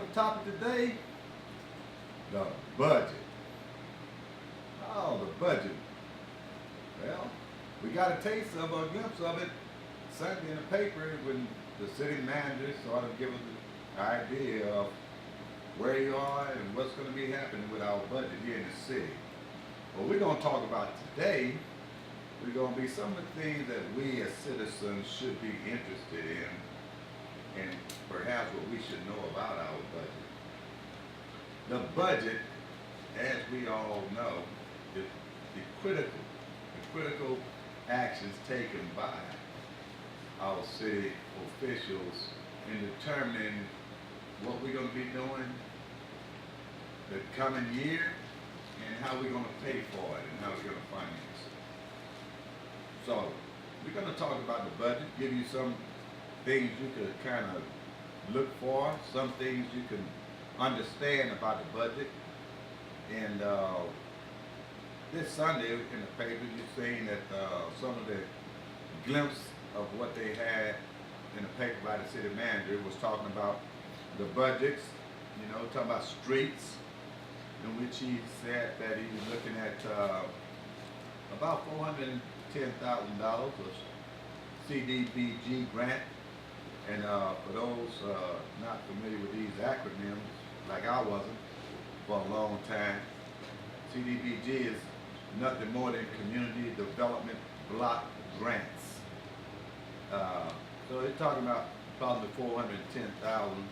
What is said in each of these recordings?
the topic today, the budget. Oh, the budget. Well, we got a taste of a glimpse of it Sunday in the paper when the city manager sort of give us an idea of where you are and what's going to be happening with our budget here in the city. What we're going to talk about today, we're going to be some of the things that we as citizens should be interested in and perhaps what we should know about our budget. The budget, as we all know, is the critical actions taken by our city officials in determining what we're going to be doing the coming year and how we're going to pay for it and how we're going to finance it. So we're going to talk about the budget, give you some things you could kind of look for, some things you can understand about the budget. And this Sunday in the paper, you're seeing that some of the glimpse of what they had in the paper by the city manager was talking about the budgets, talking about streets, in which he said that he was looking at about $410,000 of CDBG grant. And for those not familiar with these acronyms, like I wasn't for a long time, CDBG is nothing more than Community Development Block Grants. So they're talking about probably $410,000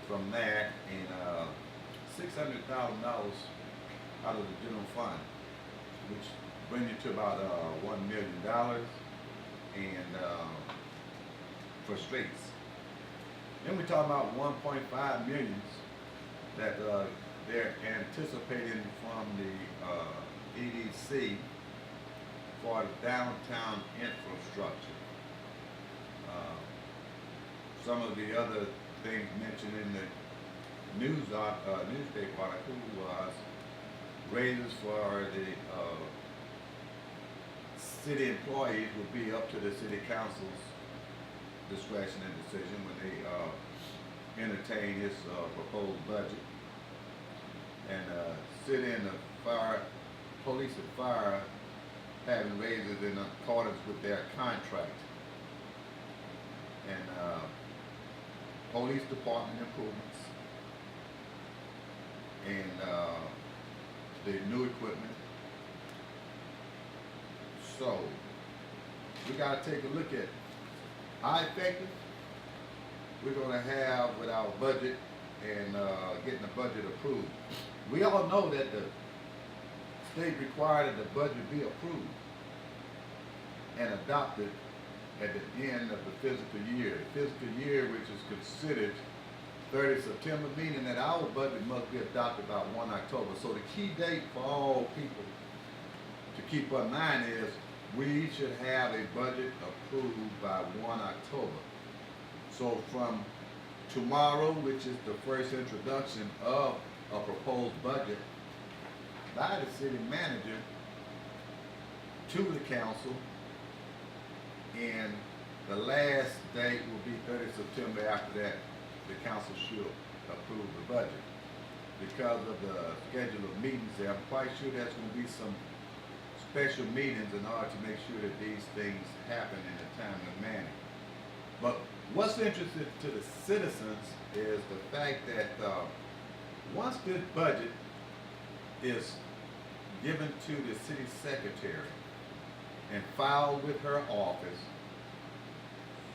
from that and $600,000 out of the general fund, which brings you to about $1 million and for streets. Then we talk about 1.5 million that they're anticipating from the EDC for the downtown infrastructure. Some of the other things mentioned in the newspaper article was raises for the city employees will be up to the city council's discretion and decision when they entertain his proposed budget. And city and the police and fire having raises in accordance with their contract. And police department improvements and the new equipment. So we got to take a look at how effective we're going to have with our budget and getting the budget approved. We all know that the state required that the budget be approved and adopted at the end of the fiscal year. The fiscal year, which is considered 30 September, meaning that our budget must be adopted by 1 October. So the key date for all people to keep in mind is we should have a budget approved by 1 October. So from tomorrow, which is the first introduction of a proposed budget by the city manager to the council, and the last date will be 30 September. After that, the council should approve the budget. Because of the schedule of meetings there, I'm quite sure there's going to be some special meetings in order to make sure that these things happen in a timely manner. But what's interesting to the citizens is the fact that once this budget is given to the city secretary and filed with her office,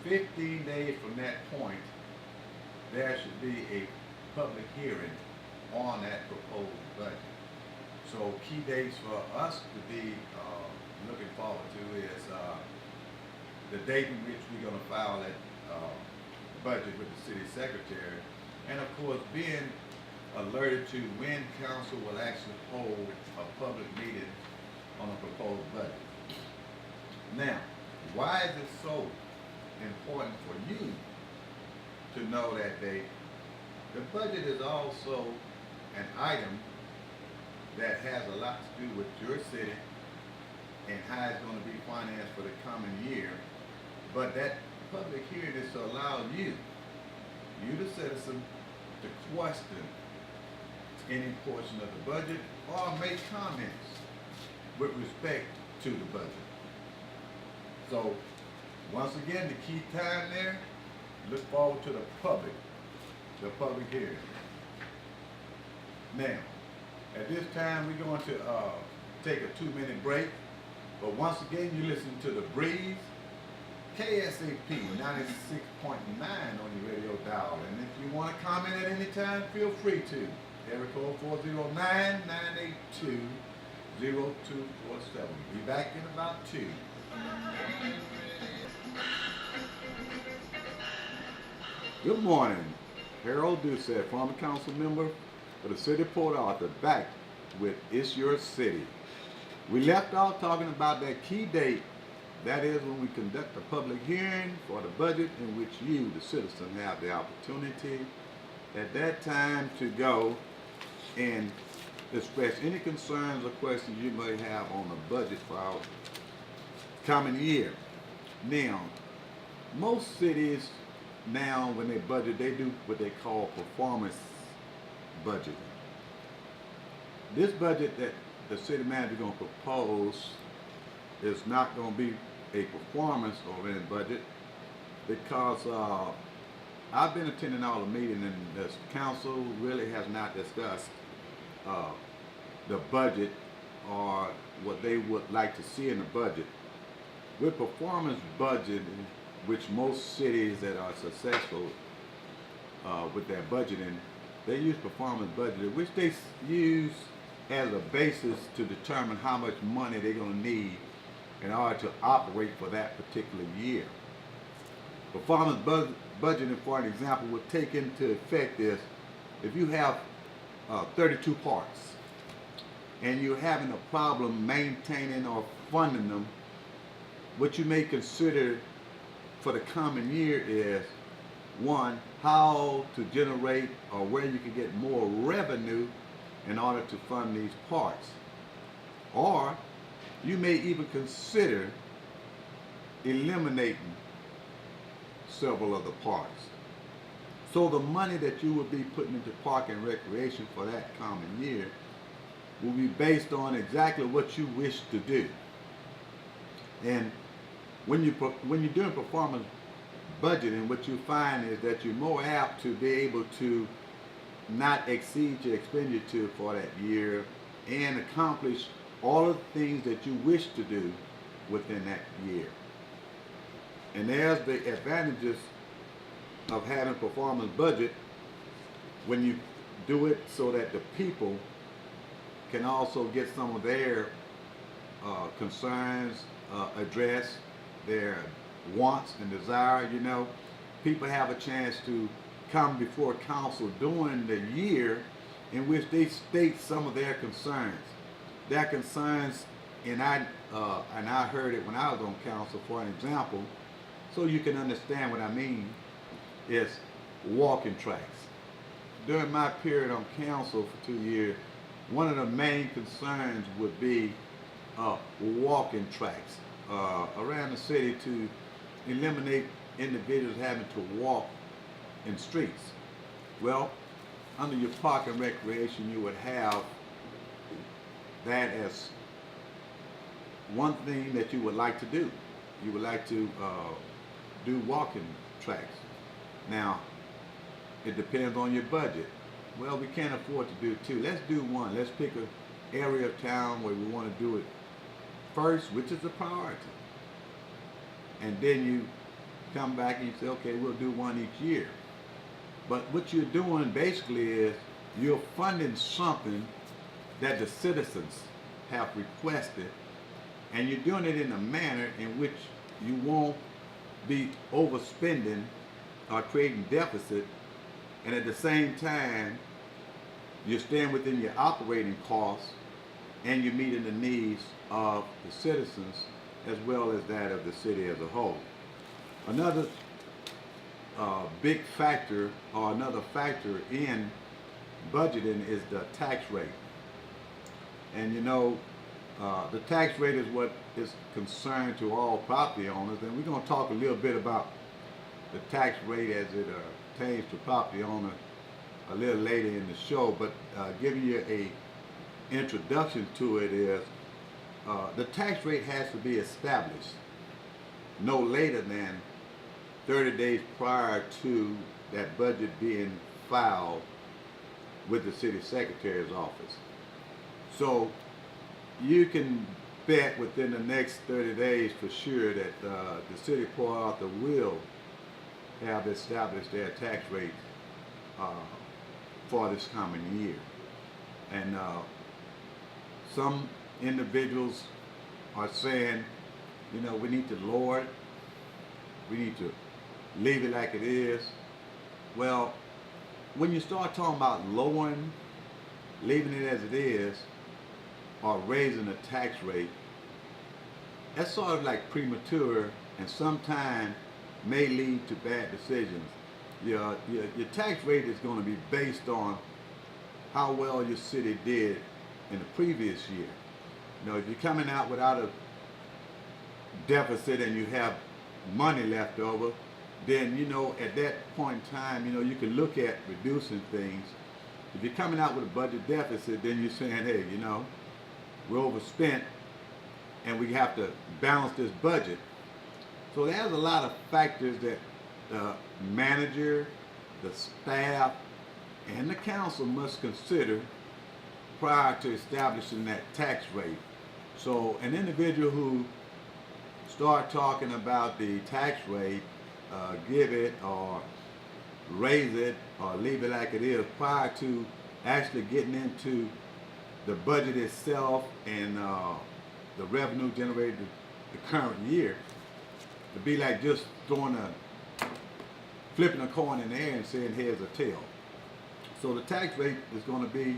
15 days from that point, there should be a public hearing on that proposed budget. So key dates for us to be looking forward to is the date in which we're going to file that budget with the city secretary, and of course being alerted to when council will actually hold a public meeting on a proposed budget. Now, why is it so important for you to know that date? The budget is also an item that has a lot to do with your city and how it's going to be financed for the coming year. But that public hearing is to allow you the citizen, to question any portion of the budget or make comments with respect to the budget. So, once again, the key time there, look forward to the public hearing. Now, at this time, we're going to take a 2-minute break. But once again, you listen to The Breeze, KSAP 96.9 on your radio dial. And if you want to comment at any time, feel free to. Area code 409-982-0247. Be back in about 2. Good morning. Harold Doucet, former council member for the city of Port Arthur, back with It's Your City. We left off talking about that key date. That is when we conduct a public hearing for the budget in which you, the citizen, have the opportunity at that time to go and express any concerns or questions you may have on the budget for our coming year. Now, most cities now, when they budget, they do what they call performance budgeting. This budget that the city manager is going to propose is not going to be a performance-oriented budget because I've been attending all the meetings and the council really has not discussed the budget or what they would like to see in the budget. With performance budgeting, which most cities that are successful with their budgeting, they use performance budgeting, which they use as a basis to determine how much money they're going to need in order to operate for that particular year. Performance budgeting, for an example, would take into effect this: if you have 32 parks and you're having a problem maintaining or funding them, what you may consider for the coming year is, one, how to generate or where you can get more revenue in order to fund these parks. Or you may even consider eliminating several of the parks. So the money that you will be putting into park and recreation for that coming year will be based on exactly what you wish to do. And when you're doing performance budgeting, what you find is that you're more apt to be able to not exceed your expenditure for that year and accomplish all of the things that you wish to do within that year. And there's the advantages of having performance budget when you do it so that the people can also get some of their concerns addressed, their wants and desire. You know, people have a chance to come before council during the year in which they state some of their concerns. Their concerns, and I heard it when I was on council, for an example, so you can understand what I mean, is walking tracks. During my period on council for 2 years, one of the main concerns would be walking tracks around the city to eliminate individuals having to walk in streets. Well, under your park and recreation, you would have that as one thing that you would like to do. You would like to do walking tracks. Now, it depends on your budget. Well, we can't afford to do two. Let's do one. Let's pick an area of town where we want to do it first, which is the priority. And then you come back and you say, okay, we'll do one each year. But what you're doing basically is you're funding something that the citizens have requested, and you're doing it in a manner in which you won't be overspending or creating deficit, and at the same time you're staying within your operating costs and you're meeting the needs of the citizens as well as that of the city as a whole. Another big factor, or another factor in budgeting, is the tax rate. And you know, the tax rate is what is concerned to all property owners, and we're going to talk a little bit about the tax rate as it pertains to property owners a little later in the show, but giving you a introduction to it is the tax rate has to be established no later than 30 days prior to that budget being filed with the city secretary's office. So you can bet within the next 30 days for sure that the city Port Arthur will have established their tax rate for this coming year. And some individuals are saying, you know, we need to lower it, we need to leave it like it is. Well, when you start talking about lowering, leaving it as it is, or raising the tax rate, that's sort of like premature and sometimes may lead to bad decisions. Your tax rate is going to be based on how well your city did in the previous year. You know, if you're coming out without a deficit and you have money left over, then, you know, at that point in time, you know, you can look at reducing things. If you're coming out with a budget deficit, then you're saying, hey, you know, we're overspent and we have to balance this budget. So there's a lot of factors that the manager, the staff, and the council must consider prior to establishing that tax rate. So an individual who start talking about the tax rate, give it or raise it or leave it like it is prior to actually getting into the budget itself and the revenue generated the current year, to be like just flipping a coin in the air and saying heads or tail. So the tax rate is going to be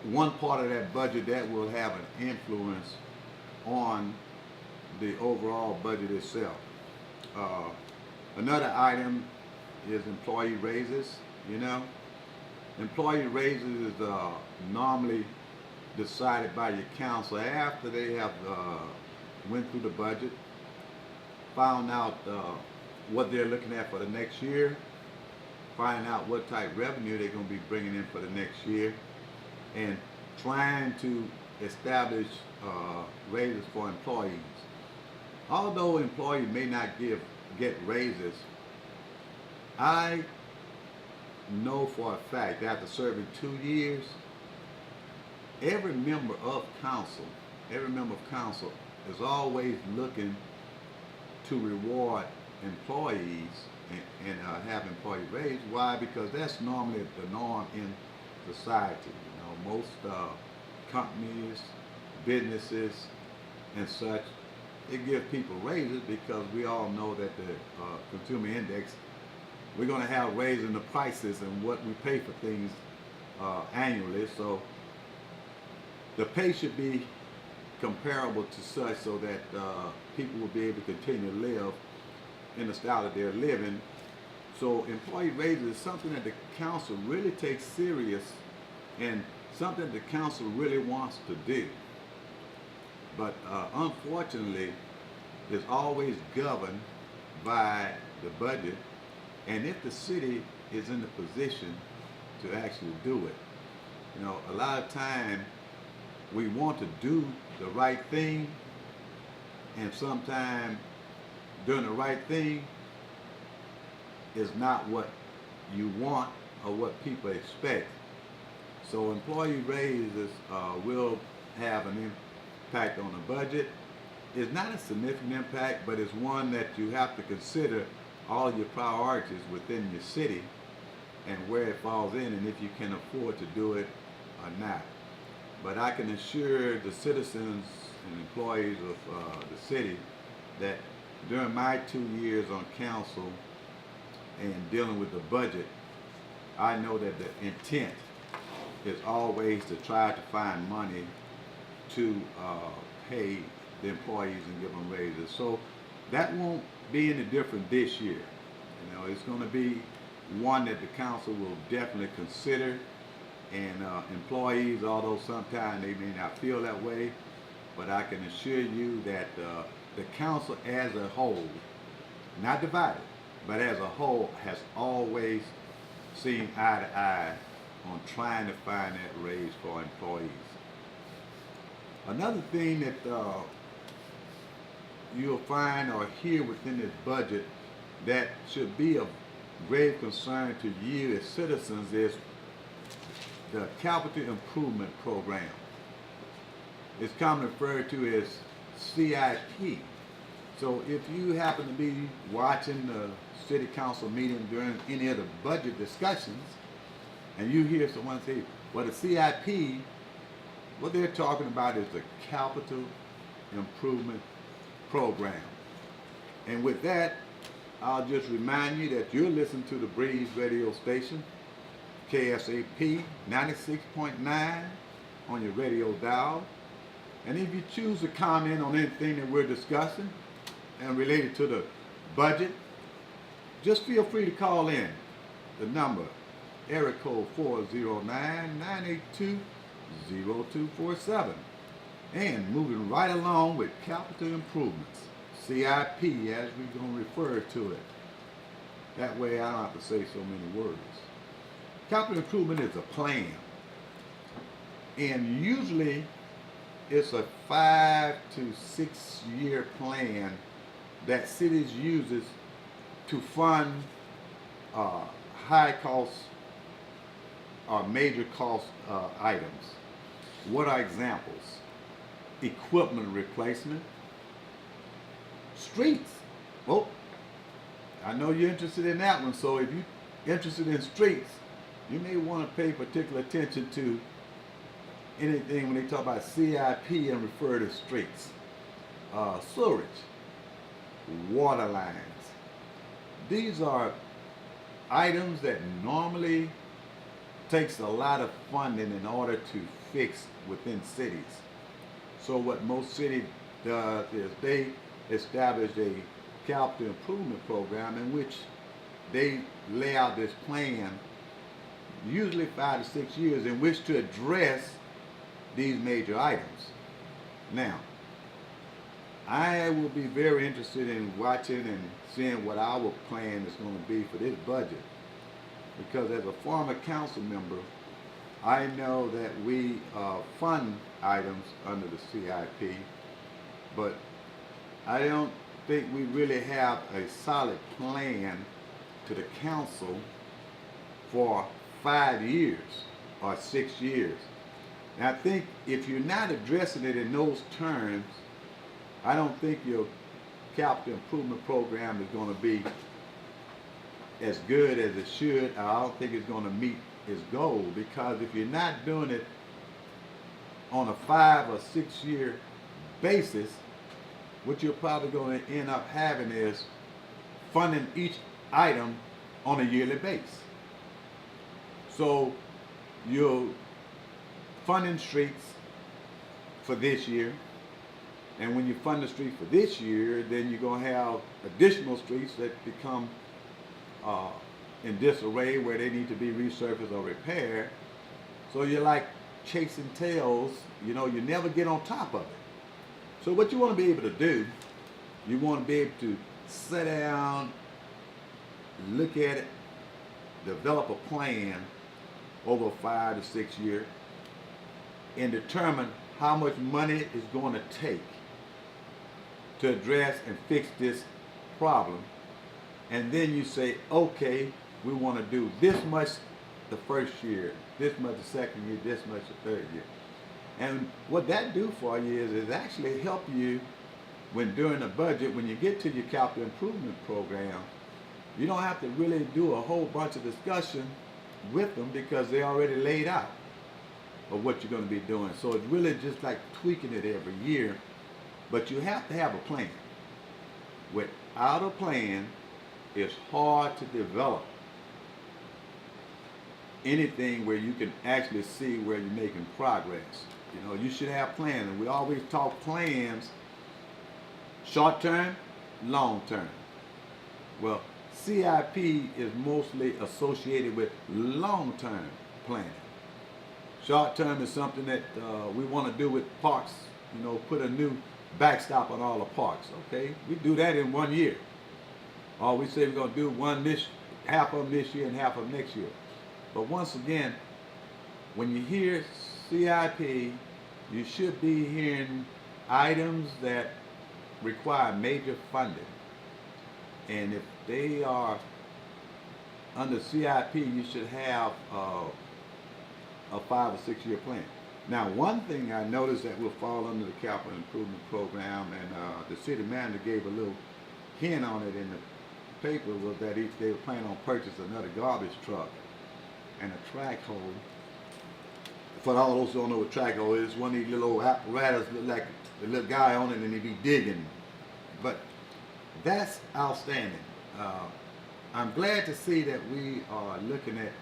one part of that budget that will have an influence on the overall budget itself. Another item is employee raises. You know, employee raises is normally decided by your council after they have went through the budget, found out what they're looking at for the next year, find out what type of revenue they're going to be bringing in for the next year, and trying to establish raises for employees. Although employees may not get raises, I know for a fact after serving 2 years, every member of council is always looking to reward employees and have employee raise. Why? Because that's normally the norm in society. You know, most companies, businesses, and such, it gives people raises because we all know that the consumer index, we're going to have raises in the prices and what we pay for things annually. So the pay should be comparable to such so that people will be able to continue to live in the style that they're living. So employee raises is something that the council really takes serious and something the council really wants to do. But unfortunately, it's always governed by the budget, and if the city is in the position to actually do it. You know, a lot of time we want to do the right thing, and sometimes doing the right thing is not what you want or what people expect. So employee raises will have an impact on the budget. It's not a significant impact, but it's one that you have to consider all of your priorities within your city and where it falls in and if you can afford to do it or not. But I can assure the citizens and employees of the city that during my 2 years on council and dealing with the budget, I know that the intent is always to try to find money to pay the employees and give them raises. So that won't be any different this year. You know, it's going to be one that the council will definitely consider. And employees, although sometimes they may not feel that way, but I can assure you that the council as a whole, not divided, but as a whole, has always seeing eye to eye on trying to find that raise for employees. Another thing that you'll find or hear within this budget that should be of grave concern to you as citizens is the capital improvement program. It's commonly referred to as CIP. So if you happen to be watching the city council meeting during any of the budget discussions and you hear someone say, well, the CIP, what they're talking about is the capital improvement program. And with that, I'll just remind you that you're listening to the Breeze radio station, KSAP 96.9 on your radio dial. And if you choose to comment on anything that we're discussing and related to the budget, just feel free to call in. The number, area code 409-982-0247. And moving right along with capital improvements, CIP as we're going to refer to it. That way I don't have to say so many words. Capital improvement is a plan. And usually it's a 5 to 6 year plan that cities uses to fund high cost or major cost items. What are examples? Equipment replacement, streets. Well, I know you're interested in that one, so if you're interested in streets, you may want to pay particular attention to anything when they talk about CIP and refer to streets. Sewerage, water lines. These are items that normally takes a lot of funding in order to fix within cities. So what most cities does is they establish a capital improvement program in which they lay out this plan, usually 5 to 6 years, in which to address these major items. Now, I will be very interested in watching and seeing what our plan is going to be for this budget, because as a former council member, I know that we fund items under the CIP, but I don't think we really have a solid plan to the council for 5 years or 6 years. And I think if you're not addressing it in those terms, I don't think your capital improvement program is going to be as good as it should. I don't think it's going to meet its goal, because if you're not doing it on a 5 or 6 year basis, what you're probably going to end up having is funding each item on a yearly basis. So you're funding streets for this year, and when you fund the street for this year, then you're going to have additional streets that become in disarray where they need to be resurfaced or repaired. So you're like chasing tails, you know, you never get on top of it. So what you want to be able to do, you want to be able to sit down, look at it, develop a plan over 5 to 6 years, and determine how much money is going to take to address and fix this problem. And then you say, okay, we want to do this much the first year, this much the second year, this much the third year. And what that do for you is actually help you when during the budget, when you get to your capital improvement program, you don't have to really do a whole bunch of discussion with them, because they already laid out of what you're going to be doing. So it's really just like tweaking it every year, but you have to have a plan. Without a plan, it's hard to develop anything where you can actually see where you're making progress. You know, you should have plans, and we always talk plans, short term, long term. Well, CIP is mostly associated with long term planning. Short term is something that we want to do with parks, you know, put a new backstop on all the parks, okay? We do that in 1 year. Or we say we're going to do half of them this year and half of them next year. But once again, when you hear CIP, you should be hearing items that require major funding. And if they are under CIP, you should have a 5 or 6 year plan. Now, one thing I noticed that will fall under the capital improvement program, and the city manager gave a little hint on it in the paper, was that they were planning on purchasing another garbage truck and a track hoe. For all those who don't know what track hoe is, one of these little old apparatus, look like the little guy on it, and he be digging. But that's outstanding. I'm glad to see that we are looking at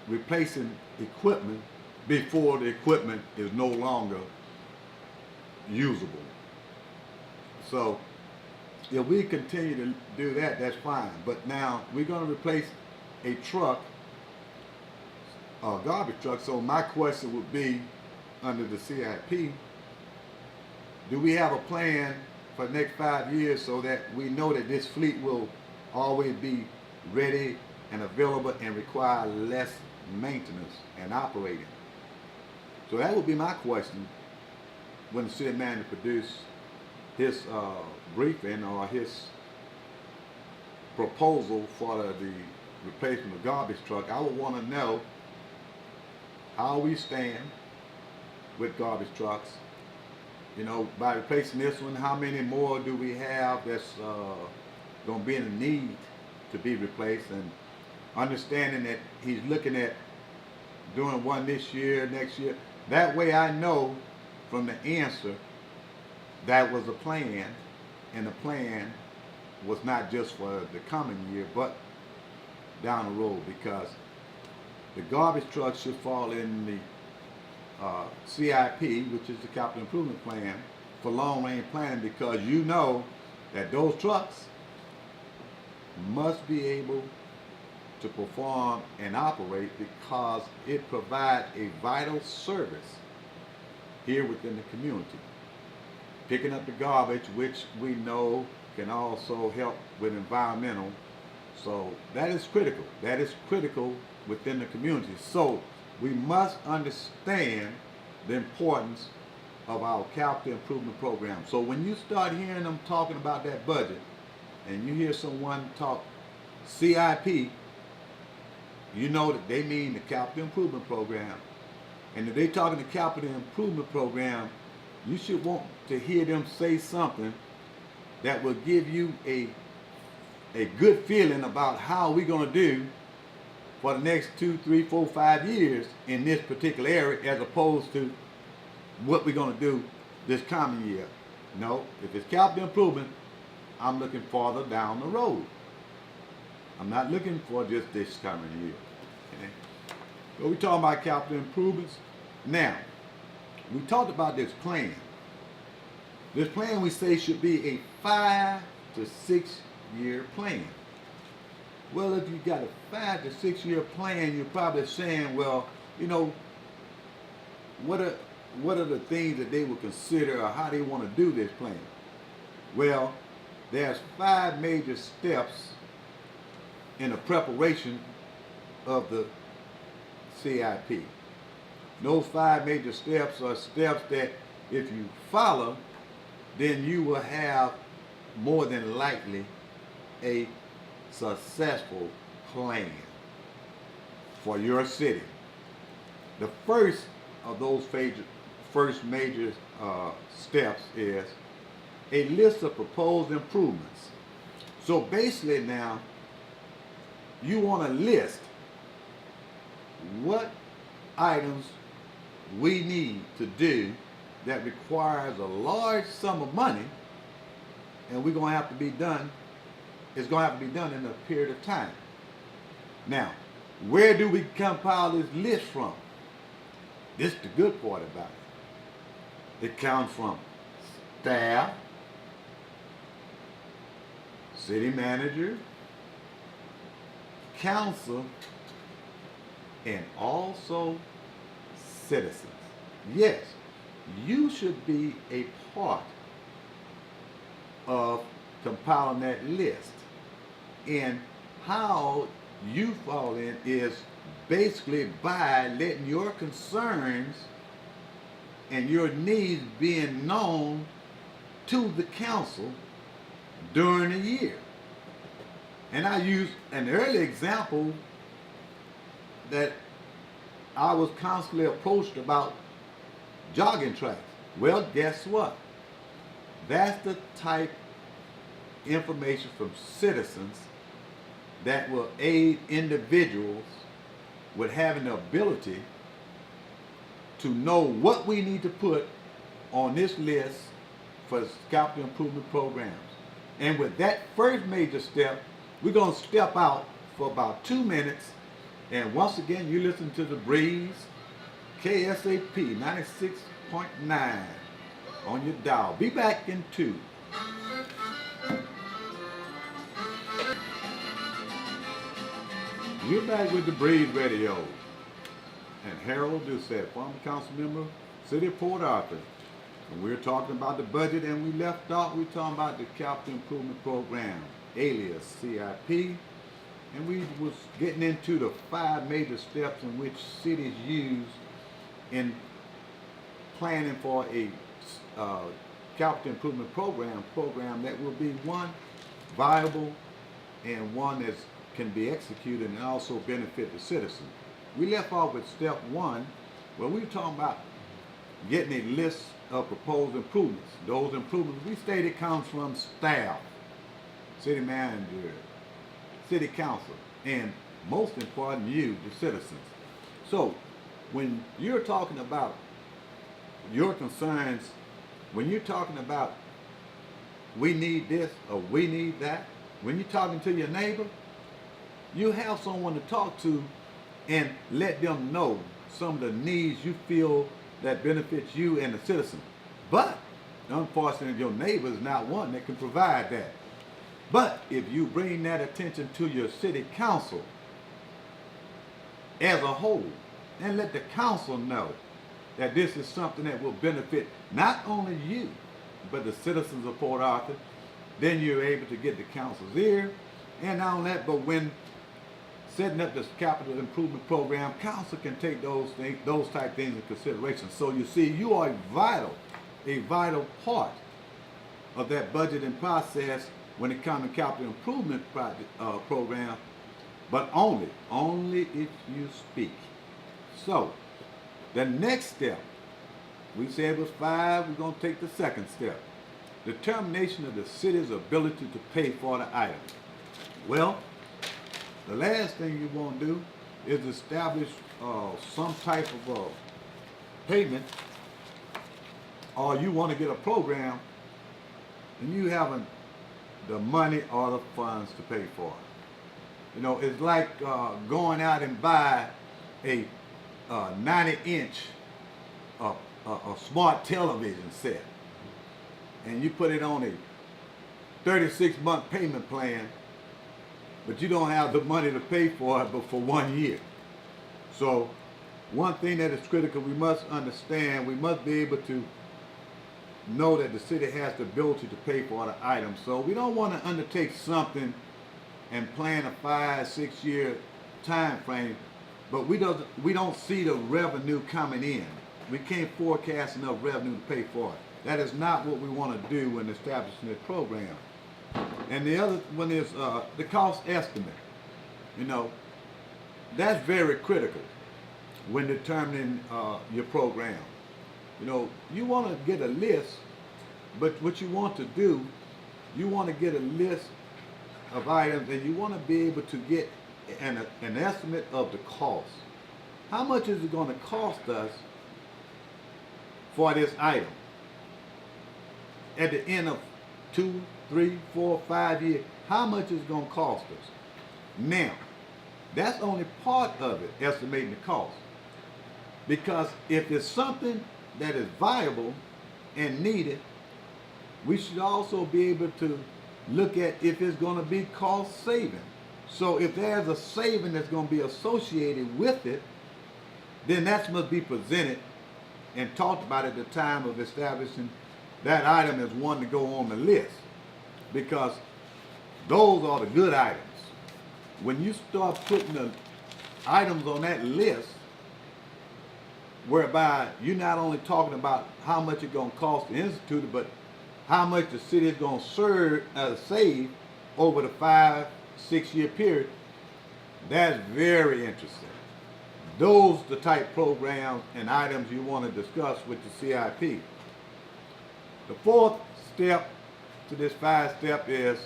replacing equipment before the equipment is no longer usable. So if we continue to do that, that's fine. But now we're going to replace a truck, a garbage truck. So my question would be, under the CIP, do we have a plan for the next 5 years so that we know that this fleet will always be ready and available and require less maintenance and operating? So that would be my question when the city manager produce his briefing or his proposal for the replacement of garbage truck. I would want to know how we stand with garbage trucks. You know, by replacing this one, how many more do we have that's going to be in need to be replaced? And understanding that he's looking at doing one this year, next year. That way I know from the answer that was a plan, and the plan was not just for the coming year, but down the road, because the garbage truck should fall in the CIP, which is the capital improvement plan, for long range planning, because you know that those trucks must be able to perform and operate, because it provides a vital service here within the community. Picking up the garbage, which we know can also help with environmental. So that is critical. That is critical within the community. So we must understand the importance of our capital improvement program. So when you start hearing them talking about that budget, and you hear someone talk CIP, you know that they mean the capital improvement program. And if they're talking the capital improvement program, you should want to hear them say something that will give you a good feeling about how we're going to do for the next 2, 3, 4, 5 years in this particular area, as opposed to what we're going to do this coming year. No, if it's capital improvement, I'm looking farther down the road. I'm not looking for just this coming year. Okay? So we're talking about capital improvements. Now, we talked about this plan. This plan, we say, should be a 5 to 6 year plan. Well, if you got a 5 to 6 year plan, you're probably saying, well, you know, what are the things that they would consider, or how they want to do this plan? Well, there's 5 major steps in the preparation of the CIP. Those 5 major steps are steps that if you follow, then you will have more than likely a successful plan for your city. The first of those major steps is a list of proposed improvements. So basically now, you want to list what items we need to do that requires a large sum of money, and we're going to have to be done. It's going to have to be done in a period of time. Now, where do we compile this list from? This is the good part about it. It comes from staff, city manager, council, and also citizens. Yes, you should be a part of compiling that list. And how you fall in is basically by letting your concerns and your needs being known to the council during the year. And I used an early example that I was constantly approached about jogging tracks. Well, guess what? That's the type information from citizens that will aid individuals with having the ability to know what we need to put on this list for capital improvement programs. And with that first major step, we're going to step out for about 2 minutes. And once again, you listen to The Breeze, KSAP 96.9 on your dial. Be back in 2. You're back with The Breeze Radio. And Harold Doucet, former council member, City of Port Arthur. And we're talking about the budget, and we left off, we're talking about the Capital Improvement Program, alias CIP. And we was getting into the 5 major steps in which cities use in planning for a capital improvement program that will be one, viable, and one that can be executed and also benefit the citizens. We left off with step 1, where we were talking about getting a list of proposed improvements. Those improvements, we stated, comes from staff, city manager, city council, and most important, you, the citizens. So when you're talking about your concerns, when you're talking about we need this or we need that, when you're talking to your neighbor, you have someone to talk to and let them know some of the needs you feel that benefits you and the citizen. But unfortunately, your neighbor is not one that can provide that. But if you bring that attention to your city council as a whole, and let the council know that this is something that will benefit not only you, but the citizens of Port Arthur, then you're able to get the council's ear. And not only that, but when setting up this capital improvement program, council can take those things, those type things in consideration. So you see, you are a vital part of that budgeting process when it comes to capital improvement program, but only if you speak. So the next step, we said it was 5, we're going to take the second step. Determination of the city's ability to pay for the item. Well, the last thing you want to do is establish some type of payment, or you want to get a program and you haven't the money or the funds to pay for it. You know, it's like going out and buy a 90-inch a smart television set, and you put it on a 36-month payment plan, but you don't have the money to pay for it but for 1 year. So one thing that is critical, we must understand, we must be able to know that the city has the ability to pay for the item. So we don't want to undertake something and plan a 5-6 year time frame, but we don't see the revenue coming in. We can't forecast enough revenue to pay for it. That is not what we want to do when establishing this program. And the other one is the cost estimate. You know, that's very critical when determining your program. You know, you want to get a list, but what you want to do, you want to get a list of items, and you want to be able to get an estimate of the cost. How much is it going to cost us for this item at the end of 2, 3, 4, 5 years? How much is it going to cost us? Now, that's only part of it, estimating the cost. Because if it's something that is viable and needed, we should also be able to look at if it's going to be cost saving. So if there's a saving that's going to be associated with it, then that must be presented and talked about at the time of establishing that item as one to go on the list. Because those are the good items. When you start putting items on that list whereby you're not only talking about how much it's going to cost the institute, but how much the city is going to save over the 5-6 year period. That's very interesting. Those the type programs and items you want to discuss with the CIP. The fourth step to this 5-step is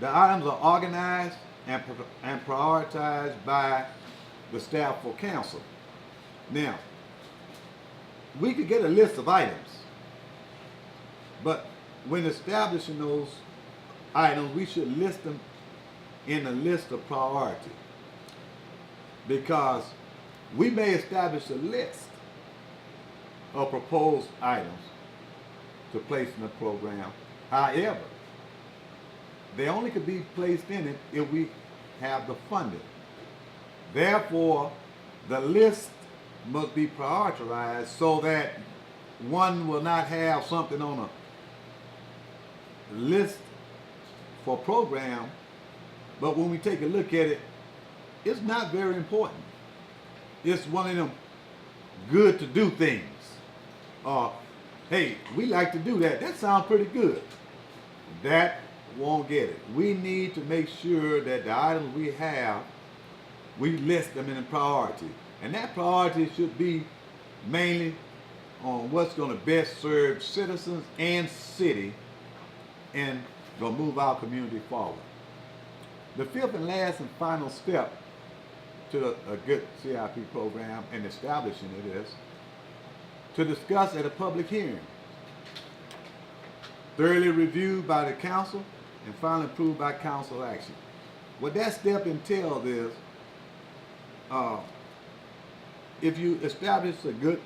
the items are organized and prioritized by the staff for council. Now, we could get a list of items, but when establishing those items, we should list them in a list of priority, because we may establish a list of proposed items to place in the program. However, they only could be placed in it if we have the funding. Therefore, the list must be prioritized so that one will not have something on a list for program, but when we take a look at it, it's not very important. It's one of them good to do things. Hey, we like to do that. That sounds pretty good. That won't get it. We need to make sure that the items we have, we list them in a priority. And that priority should be mainly on what's going to best serve citizens and city and going to move our community forward. The fifth and last and final step to a good CIP program and establishing it is to discuss at a public hearing, thoroughly reviewed by the council, and finally approved by council action. What that step entails is, if you establish a good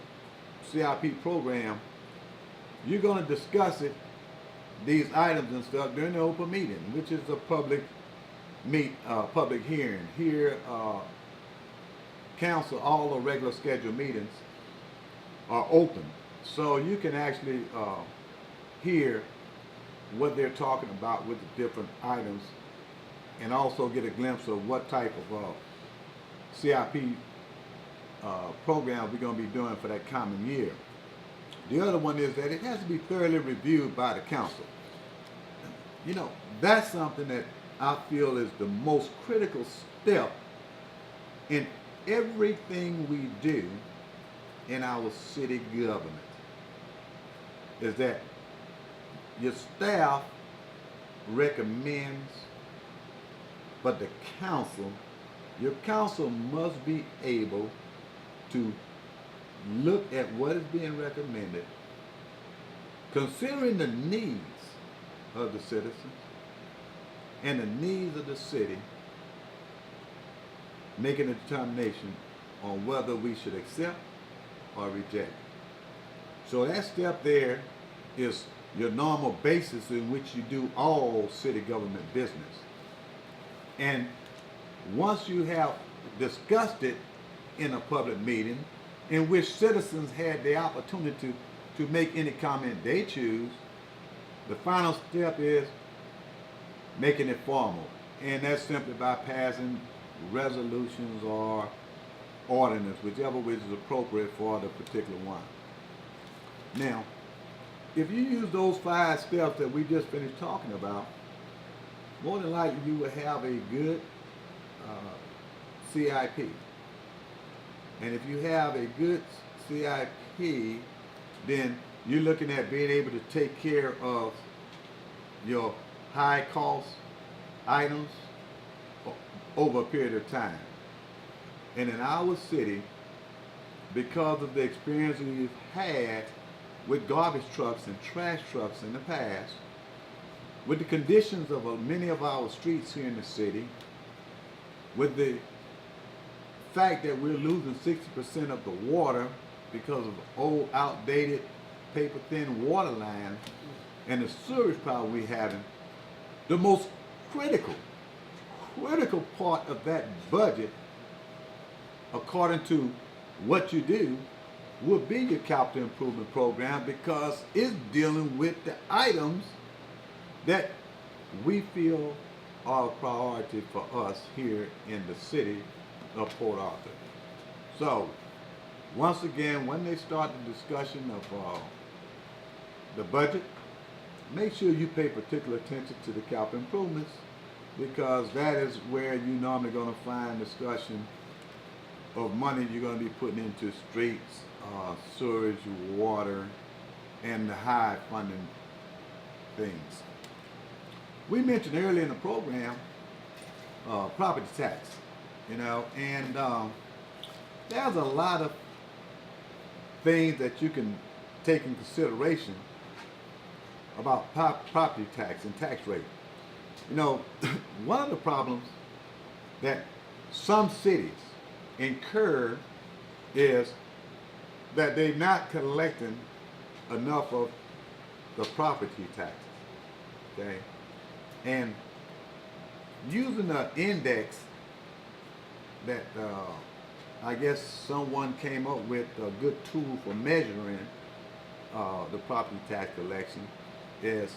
CIP program, you're going to discuss it, these items and stuff, during the open meeting, which is a public hearing. Here, council, all the regular scheduled meetings are open, so you can actually hear what they're talking about with the different items, and also get a glimpse of what type of CIP program we're going to be doing for that coming year. The other one is that it has to be thoroughly reviewed by the council. You know, that's something that I feel is the most critical step in everything we do in our city government, is that your staff recommends, but your council must be able to look at what is being recommended, considering the needs of the citizens and the needs of the city, making a determination on whether we should accept or reject. So that step there is your normal basis in which you do all city government business. And once you have discussed it in a public meeting in which citizens had the opportunity to make any comment they choose, the final step is making it formal. And that's simply by passing resolutions or ordinance, whichever which is appropriate for the particular one. Now, if you use those 5 steps that we just finished talking about, more than likely you will have a good CIP. And if you have a good CIP, then you're looking at being able to take care of your high cost items over a period of time. And in our city, because of the experience we've had with garbage trucks and trash trucks in the past, with the conditions of many of our streets here in the city, with the fact that we're losing 60% of the water because of old, outdated, paper-thin water lines, and the sewage problem we're having, the most critical part of that budget, according to what you do, will be your capital improvement program, because it's dealing with the items that we feel are a priority for us here in the city of Port Arthur. So, once again, when they start the discussion of the budget, make sure you pay particular attention to the capital improvements, because that is where you're normally going to find discussion of money you're going to be putting into streets, sewage, water, and the high funding things. We mentioned earlier in the program property tax, and there's a lot of things that you can take in consideration about property tax and tax rate. One of the problems that some cities incur is that they're not collecting enough of the property taxes, okay? And using an index that I guess someone came up with a good tool for measuring the property tax collection is,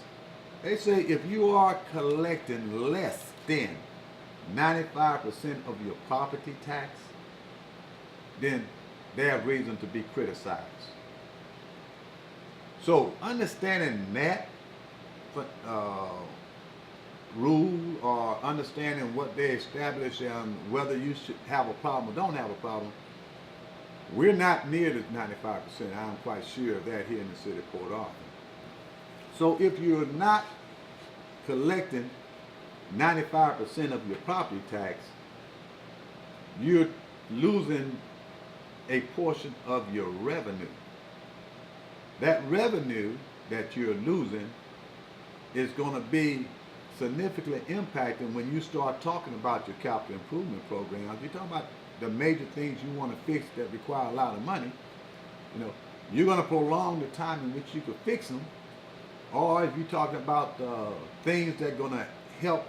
they say if you are collecting less than 95% of your property tax, then they have reason to be criticized. So understanding that rule, or understanding what they establish and whether you should have a problem or don't have a problem, we're not near the 95%. I'm quite sure of that here in the city of Port Arthur. So if you're not collecting 95% of your property tax, you're losing a portion of your revenue. That revenue that you're losing is going to be significantly impacting when you start talking about your capital improvement programs. You're talking about the major things you want to fix that require a lot of money. You're going to prolong the time in which you could fix them. Or if you're talking about things that are going to help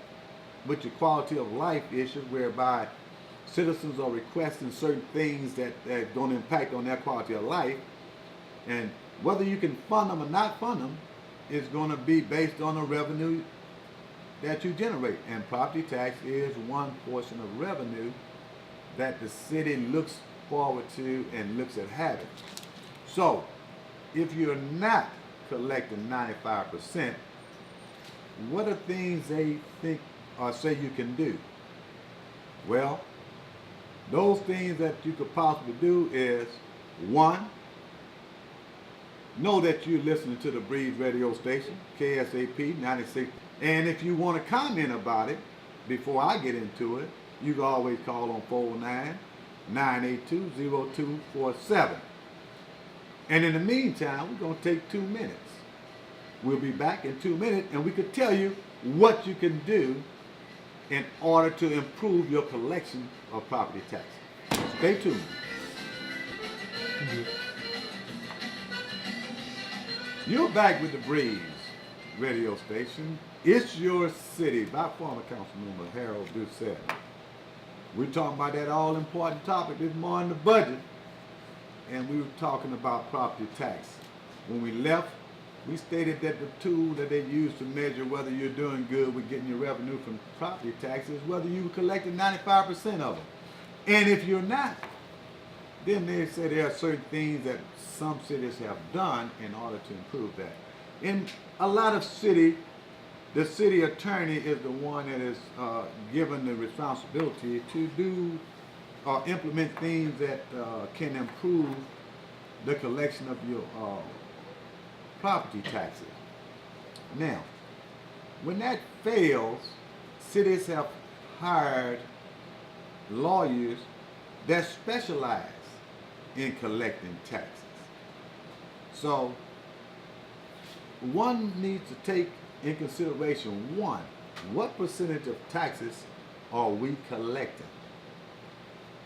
with your quality of life issues, whereby citizens are requesting certain things that are going to impact on their quality of life, and whether you can fund them or not fund them is going to be based on the revenue that you generate. And property tax is one portion of revenue that the city looks forward to and looks at having. So if you're not collecting 95%, what are things they think or say you can do? Well, those things that you could possibly do is, one, know that you're listening to the Breeze radio station, KSAP 96. And if you want to comment about it before I get into it, you can always call on 409-982-0247. And in the meantime, we're going to take 2 minutes. We'll be back in 2 minutes, and we could tell you what you can do in order to improve your collection of property tax. Stay tuned. You're back with the Breeze radio station. It's Your City by former councilman Harold Doucet. We're talking about that all-important topic this morning, the budget, and we were talking about property tax. When we left, we stated that the tool that they use to measure whether you're doing good with getting your revenue from property tax is whether you collected 95% of them. And if you're not, then they say there are certain things that some cities have done in order to improve that. In a lot of cities, the city attorney is the one that is given the responsibility to do or implement things that can improve the collection of your property taxes. Now, when that fails, cities have hired lawyers that specialize in collecting taxes. So one needs to take in consideration, one, what percentage of taxes are we collecting?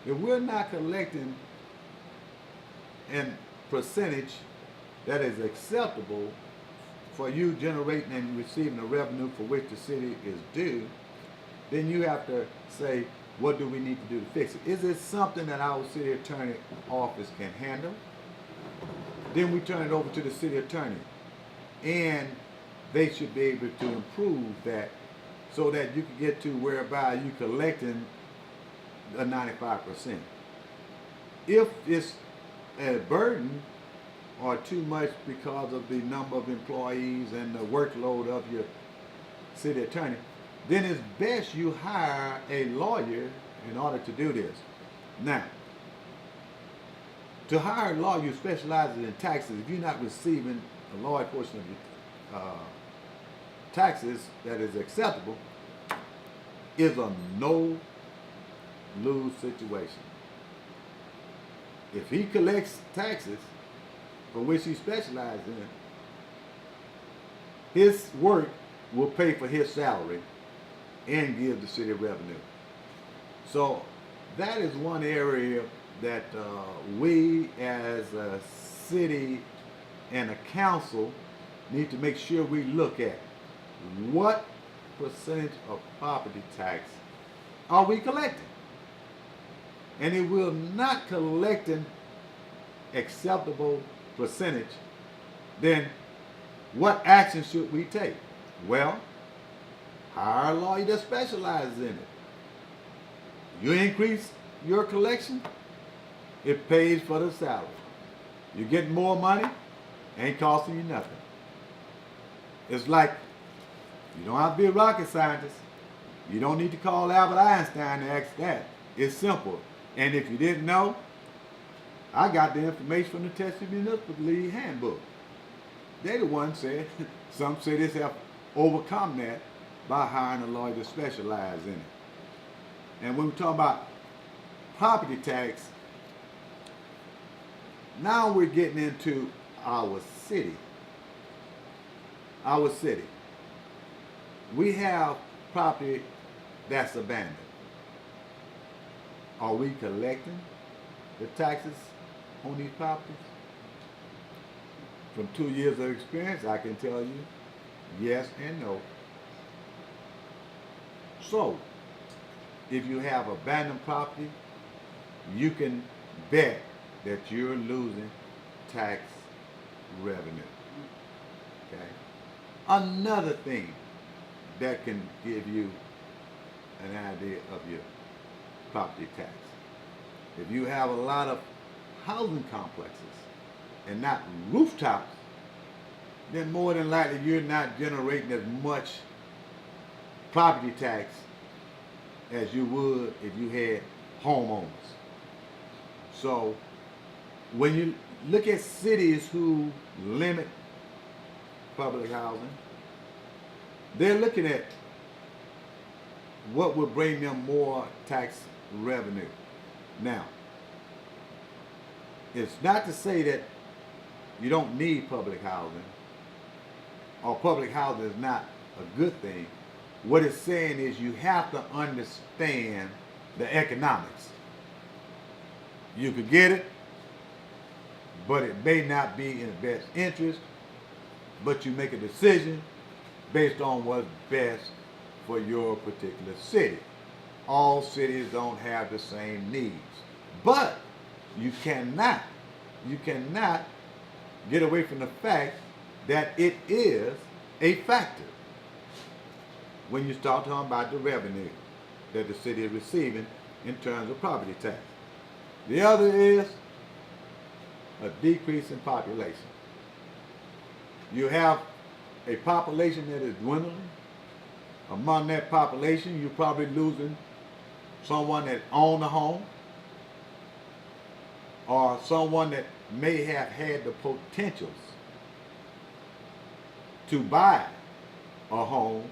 If we're not collecting in percentage that is acceptable for you generating and receiving the revenue for which the city is due, then you have to say, what do we need to do to fix it? Is it something that our city attorney office can handle? Then we turn it over to the city attorney, and they should be able to improve that so that you can get to whereby you collecting a 95%. If it's a burden or too much because of the number of employees and the workload of your city attorney, then it's best you hire a lawyer in order to do this. Now, to hire a lawyer who specializes in taxes, if you're not receiving a large portion of your taxes that is acceptable, is a no-lose situation. If he collects taxes for which he specializes in, his work will pay for his salary and give the city revenue. So that is one area that we as a city and a council need to make sure we look at. What percentage of property tax are we collecting? And if we're not collecting acceptable percentage, then what action should we take? Well, hire a lawyer that specializes in it. You increase your collection, it pays for the salary. You get more money, ain't costing you nothing. It's like, you don't have to be a rocket scientist. You don't need to call Albert Einstein to ask that. It's simple. And if you didn't know, I got the information from the Texas Municipal League Handbook. They the ones said some cities have overcome that by hiring a lawyer to specialize in it. And when we talk about property tax, now we're getting into our city. Our city. We have property that's abandoned. Are we collecting the taxes on these properties? From 2 years of experience, I can tell you yes and no. So, if you have abandoned property, you can bet that you're losing tax revenue. Okay? Another thing that can give you an idea of your property tax. If you have a lot of housing complexes and not rooftops, then more than likely you're not generating as much property tax as you would if you had homeowners. So when you look at cities who limit public housing, they're looking at what will bring them more tax revenue. Now, it's not to say that you don't need public housing or public housing is not a good thing. What it's saying is you have to understand the economics. You could get it, but it may not be in the best interest, but you make a decision based on what's best for your particular city. All cities don't have the same needs, but you cannot get away from the fact that it is a factor when you start talking about the revenue that the city is receiving in terms of property tax. The other is a decrease in population. You have a population that is dwindling. Among that population, you're probably losing someone that owned a home or someone that may have had the potentials to buy a home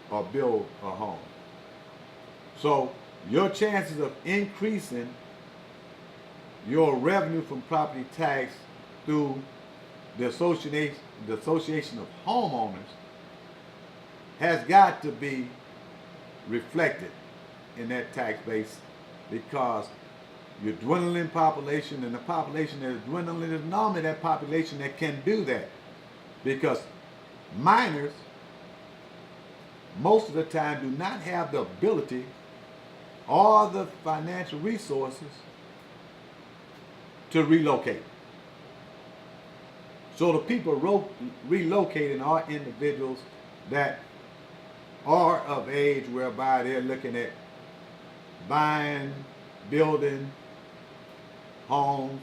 or build a home. So your chances of increasing your revenue from property tax through the association of homeowners has got to be reflected in that tax base, because you're dwindling population, and the population that is dwindling is normally that population that can do that, because minors most of the time do not have the ability or the financial resources to relocate. So the people relocating are individuals that are of age whereby they're looking at buying, building homes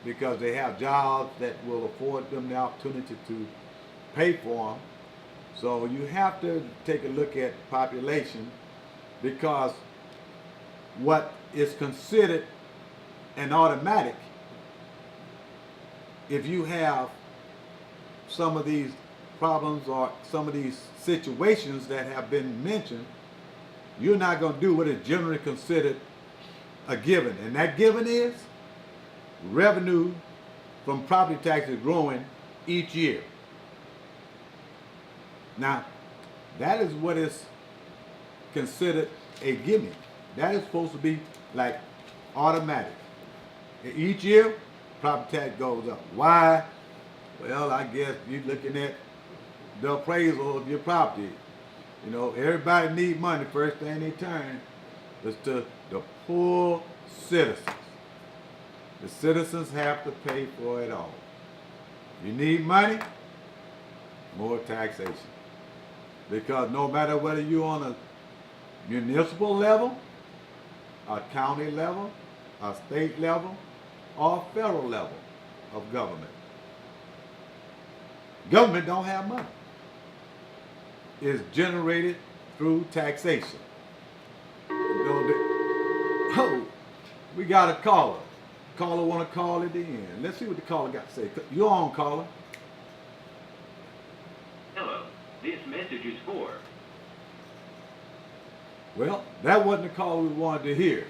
because they have jobs that will afford them the opportunity to pay for them. So you have to take a look at population, because what is considered an automatic, if you have some of these problems or some of these situations that have been mentioned, you're not going to do what is generally considered a given. And that given is revenue from property taxes growing each year. Now, that is what is considered a gimme. That is supposed to be like automatic. Each year, property tax goes up. Why? Well, I guess you're looking at the appraisal of your property. You know, everybody need money. First thing they turn is to the poor citizens. The citizens have to pay for it all. You need money, more taxation. Because no matter whether you're on a municipal level, a county level, a state level, or a federal level of government, government don't have money. It's generated through taxation. Oh, we got a caller. Caller want to call it in. Let's see what the caller got to say. You're on, caller. Hello, this message is for... Well, that wasn't the caller we wanted to hear.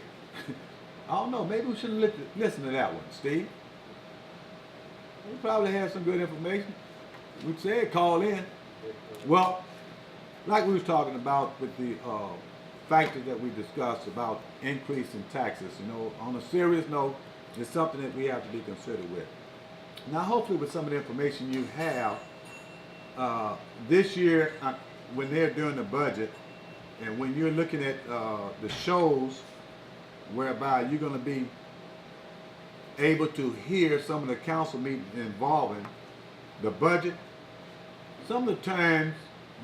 I don't know, maybe we shouldn't listen to that one, Steve. We probably had some good information. We said call in. Well, like we was talking about with the factors that we discussed about increase in taxes, you know, on a serious note, it's something that we have to be considered with. Now, hopefully with some of the information you have, this year, when they're doing the budget, and when you're looking at the shows whereby you're going to be able to hear some of the council meetings involving the budget, some of the terms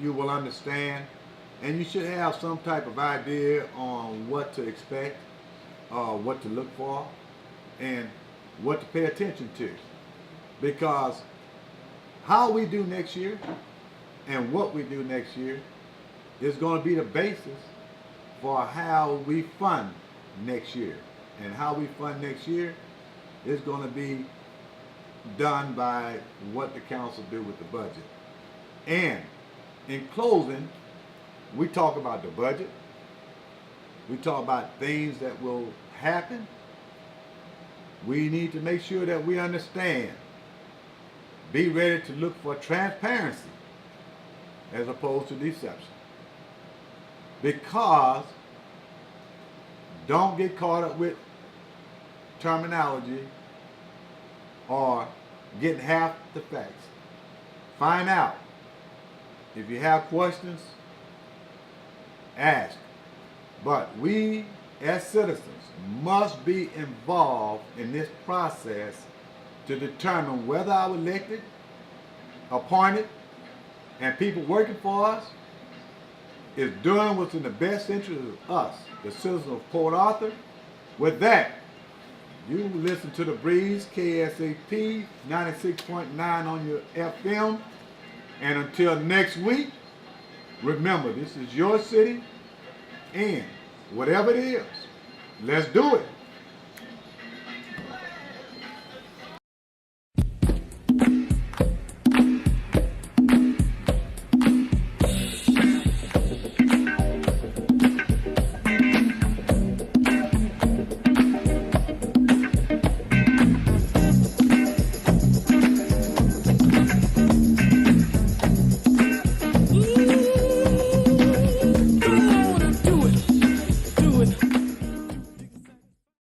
you will understand, and you should have some type of idea on what to expect, what to look for, and what to pay attention to. Because how we do next year and what we do next year is going to be the basis for how we fund next year. And how we fund next year is going to be done by what the council do with the budget. And in closing, we talk about the budget. We talk about things that will happen. We need to make sure that we understand. Be ready to look for transparency as opposed to deception. Because don't get caught up with terminology or getting half the facts. Find out. If you have questions, ask. But we as citizens must be involved in this process to determine whether our elected, appointed, and people working for us is doing what's in the best interest of us, the citizens of Port Arthur. With that, you listen to The Breeze, KSAP 96.9 on your FM. And until next week, remember, this is your city, and whatever it is, let's do it.